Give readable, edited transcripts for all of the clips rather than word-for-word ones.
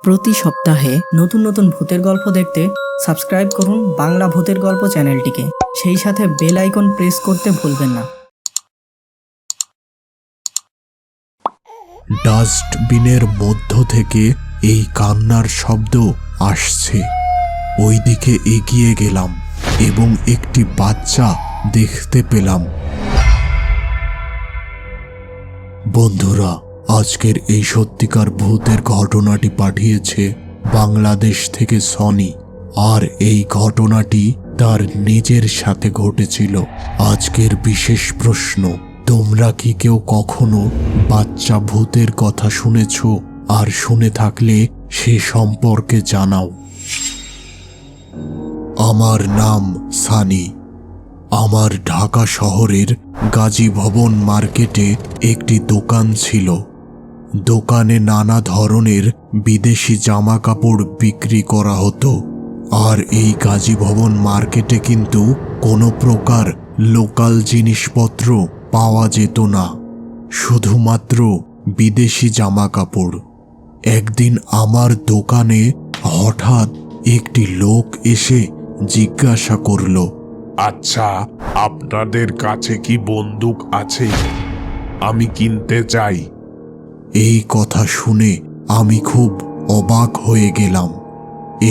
প্রতি সপ্তাহে নতুন নতুন ভূতের গল্প দেখতে সাবস্ক্রাইব করুন বাংলা ভূতের গল্প চ্যানেলটিকে। সেই সাথে বেল আইকন প্রেস করতে ভুলবেন না। ডাস্টবিনের মধ্য থেকে এই কান্নার শব্দ আসছে। ওইদিকে এগিয়ে গেলাম এবং একটি বাচ্চা দেখতে পেলাম। বন্ধুরা, আজকের এই সত্যিকার ভূতের ঘটনাটি পাঠিয়েছে বাংলাদেশ থেকে সনি, আর এই ঘটনাটি তার নিজের সাথে ঘটেছিল। আজকের বিশেষ প্রশ্ন, তোমরা কি কেউ কখনো বাচ্চা ভূতের কথা শুনেছ? আর শুনে থাকলে সে সম্পর্কে জানাও। আমার নাম সানি। আমার ঢাকা শহরের গাজী ভবন মার্কেটে একটি দোকান ছিল। দোকানে নানা ধরনের বিদেশি জামা কাপড় বিক্রি করা হতো। আর এই গাজী ভবন মার্কেটে কিন্তু কোনো প্রকার লোকাল জিনিসপত্র পাওয়া যেত না, শুধুমাত্র বিদেশি জামা কাপড়। একদিন আমার দোকানে হঠাৎ একটি লোক এসে জিজ্ঞাসা করল, আচ্ছা, আপনাদের কাছে কি বন্দুক আছে? আমি কিনতে চাই। এই কথা শুনে আমি খুব অবাক হয়ে গেলাম।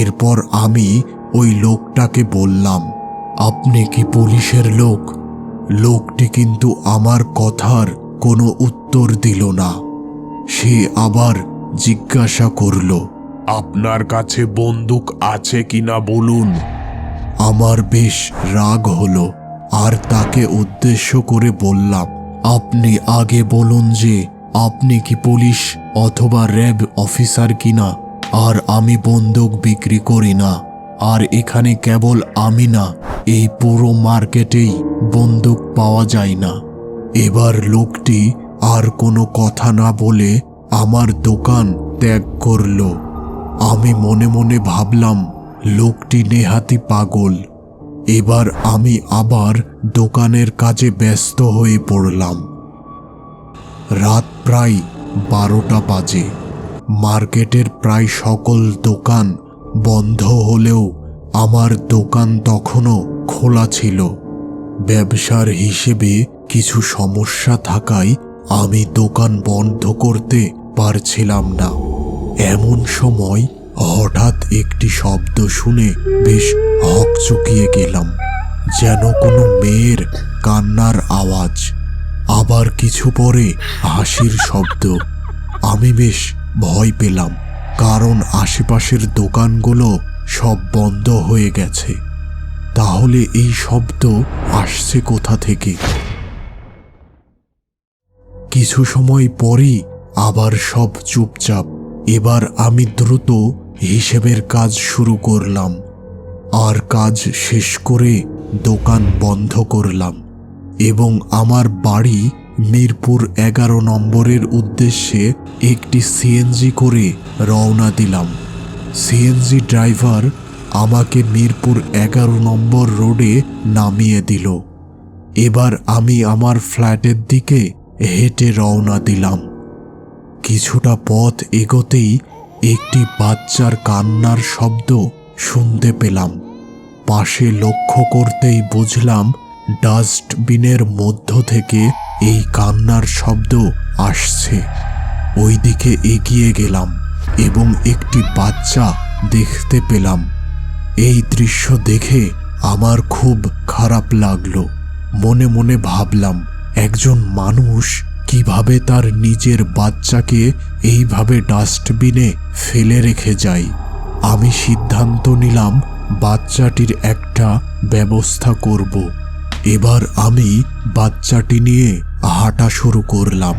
এরপর আমি ওই লোকটাকে বললাম, আপনি কি পুলিশের লোক? লোকটি কিন্তু আমার কথার কোনো উত্তর দিল না। সে আবার জিজ্ঞাসা করল, আপনার কাছে বন্দুক আছে কিনা বলুন। আমার বেশ রাগ হলো, আর তাকে উদ্দেশ্য করে বললাম, আপনি আগে বলুন যে আপনি কি পুলিশ অথবা র্যাব অফিসার কিনা। আর আমি বন্দুক বিক্রি করি না। আর এখানে কেবল আমি না, এই পুরো মার্কেটেই বন্দুক পাওয়া যায় না। এবার লোকটি আর কোনো কথা না বলে আমার দোকান ত্যাগ করল। আমি মনে মনে ভাবলাম, লোকটি নেহাতি পাগল। এবার আমি আবার দোকানের কাজে ব্যস্ত হয়ে পড়লাম। রাত প্রায় 12টা বাজে। মার্কেটের প্রায় সকল দোকান বন্ধ হলেও আমার দোকান তখনও খোলা ছিল। ব্যবসার হিসেবে কিছু সমস্যা থাকায় আমি দোকান বন্ধ করতে পারছিলাম না। এমন সময় হঠাৎ একটি শব্দ শুনে বেশ হকচকিয়ে গেলাম, যেন কোনো মেয়ের কান্নার আওয়াজ। আবার কিছু পরে হাসির শব্দ। আমি বেশ ভয় পেলাম, কারণ আশেপাশের দোকানগুলো সব বন্ধ হয়ে গেছে। তাহলে এই শব্দ আসছে কোথা থেকে? কিছু সময় পরই আবার সব চুপচাপ। এবার আমি দ্রুত হিসেবের কাজ শুরু করলাম, আর কাজ শেষ করে দোকান বন্ধ করলাম এবং আমার বাড়ি মিরপুর 11 নম্বরের উদ্দেশ্যে একটি সিএনজি করে রওনা দিলাম। সিএনজি ড্রাইভার আমাকে মিরপুর 11 নম্বর রোডে নামিয়ে দিল। এবার আমি আমার ফ্ল্যাটের দিকে হেঁটে রওনা দিলাম। কিছুটা পথ এগোতেই একটি বাচ্চার কান্নার শব্দ শুনতে পেলাম। পাশে লক্ষ্য করতেই বুঝলাম ডাস্টবিনের মধ্য থেকে এই কান্নার শব্দ আসছে। ওইদিকে এগিয়ে গেলাম এবং একটি বাচ্চা দেখতে পেলাম। এই দৃশ্য দেখে আমার খুব খারাপ লাগলো। মনে মনে ভাবলাম, একজন মানুষ কিভাবে তার নিজের বাচ্চাকে এইভাবে ডাস্টবিনে ফেলে রেখে যায়। আমি সিদ্ধান্ত নিলাম বাচ্চাটির একটা ব্যবস্থা করব। এবার আমি বাচ্চাটি নিয়ে হাঁটা শুরু করলাম।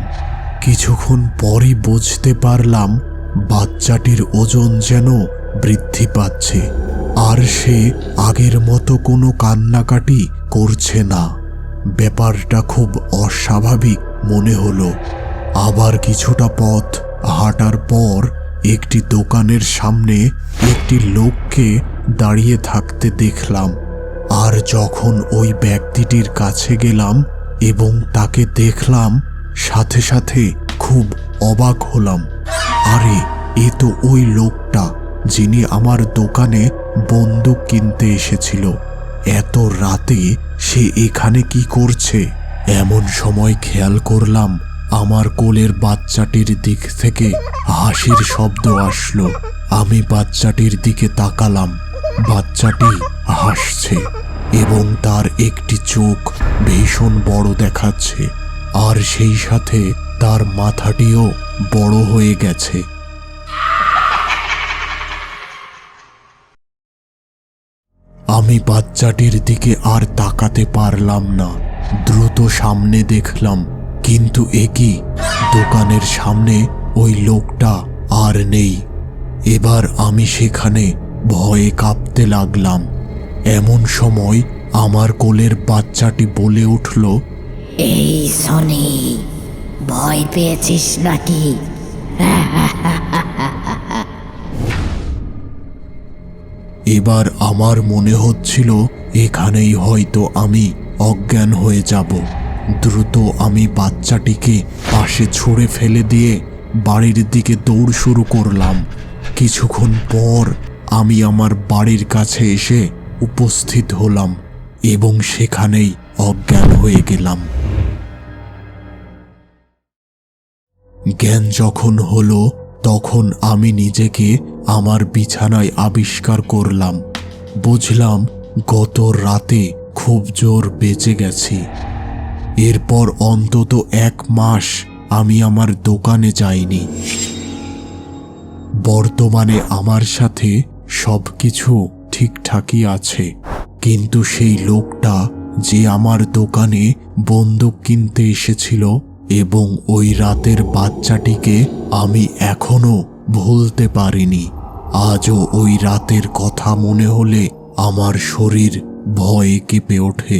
কিছুক্ষণ পরই বুঝতে পারলাম বাচ্চাটির ওজন যেন বৃদ্ধি পাচ্ছে, আর সে আগের মতো কোনো কান্নাকাটি করছে না। ব্যাপারটা খুব অস্বাভাবিক মনে হলো। আবার কিছুটা পথ হাঁটার পর একটি দোকানের সামনে একটি লোককে দাঁড়িয়ে থাকতে দেখলাম। আর যখন ওই ব্যক্তিটির কাছে গেলাম এবং তাকে দেখলাম, সাথে সাথে খুব অবাক হলাম। আরে, এ তো ওই লোকটা যিনি আমার দোকানে বন্দুক কিনতে এসেছিল। এত রাতে সে এখানে কি করছে? এমন সময় খেয়াল করলাম আমার কোলের বাচ্চাটির দিক থেকে হাসির শব্দ আসলো। আমি বাচ্চাটির দিকে তাকালাম। বাচ্চাটি হাসছে এবং তার একটি চোখ ভীষণ বড় দেখাচ্ছে, আর সেই সাথে তার মাথাটিও বড় হয়ে গেছে। আমি বাচ্চাটির দিকে আর তাকাতে পারলাম না। দ্রুত সামনে দেখলাম, কিন্তু এ কি, দোকানের সামনে ওই লোকটা আর নেই। এবার আমি সেখানে ভয়ে কাঁপতে লাগলাম। এমন সময় আমার কোলের বাচ্চাটি বলে উঠল, এই সনি, ভয় পেয়েছিস নাকি? এবার আমার মনে হচ্ছিল এখানেই হয়তো আমি অজ্ঞান হয়ে যাব। দ্রুত আমি বাচ্চাটিকে পাশে ছুঁড়ে ফেলে দিয়ে বাড়ির দিকে দৌড় শুরু করলাম। কিছুক্ষণ পর আমি আমার বাড়ির কাছে এসে উপস্থিত হলাম এবং সেখানেই অজ্ঞান হয়ে গেলাম। জ্ঞান যখন হলো তখন আমি নিজেকে আমার বিছানায় আবিষ্কার করলাম। বুঝলাম গত রাতে খুব জোর বেঁচে গেছি। এরপর অন্তত 1 মাস আমি আমার দোকানে যাইনি। বর্তমানে আমার সাথে সবকিছু ঠিকঠাকই আছে, কিন্তু সেই লোকটা যে আমার দোকানে বন্দুক কিনতে এসেছিল এবং ওই রাতের বাচ্চাটিকে আমি এখনো ভুলতে পারিনি। আজও ওই রাতের কথা মনে হলে আমার শরীর ভয়ে কেঁপে ওঠে।